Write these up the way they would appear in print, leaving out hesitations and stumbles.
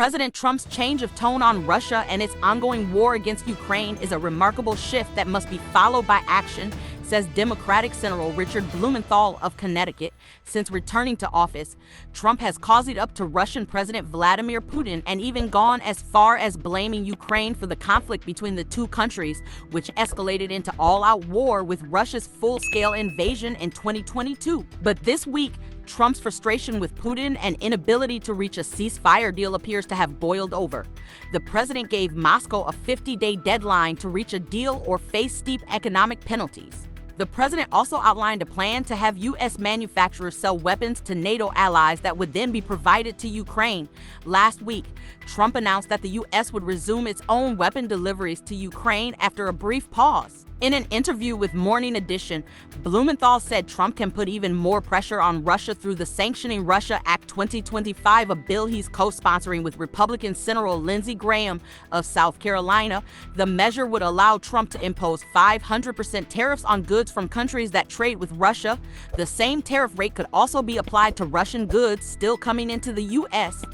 President Trump's change of tone on Russia and its ongoing war against Ukraine is a remarkable shift that must be followed by action, says Democratic Senator Richard Blumenthal of Connecticut. Since returning to office, Trump has cozied up to Russian President Vladimir Putin and even gone as far as blaming Ukraine for the conflict between the two countries, which escalated into all-out war with Russia's full-scale invasion in 2022. But this week, Trump's frustration with Putin and inability to reach a ceasefire deal appears to have boiled over. The president gave Moscow a 50-day deadline to reach a deal or face steep economic penalties. The president also outlined a plan to have U.S. manufacturers sell weapons to NATO allies that would then be provided to Ukraine. Last week, Trump announced that the U.S. would resume its own weapon deliveries to Ukraine after a brief pause. In an interview with Morning Edition, Blumenthal said Trump can put even more pressure on Russia through the Sanctioning Russia Act 2025, a bill he's co-sponsoring with Republican Senator Lindsey Graham of South Carolina. The measure would allow Trump to impose 500% tariffs on goods from countries that trade with Russia. The same tariff rate could also be applied to Russian goods still coming into the U.S.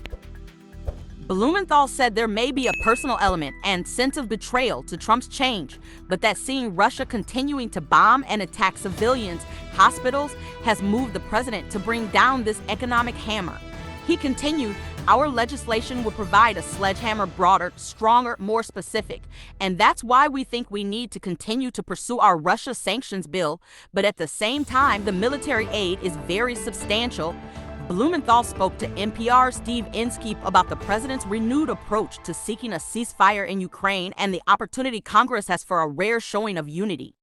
Blumenthal said there may be a personal element and sense of betrayal to Trump's change, but that seeing Russia continuing to bomb and attack civilians, hospitals, has moved the president to bring down this economic hammer. He continued, "Our legislation would provide a sledgehammer, broader, stronger, more specific, and that's why we think we need to continue to pursue our Russia sanctions bill, but at the same time, the military aid is very substantial." Blumenthal spoke to NPR's Steve Inskeep about the president's renewed approach to seeking a ceasefire in Ukraine and the opportunity Congress has for a rare showing of unity.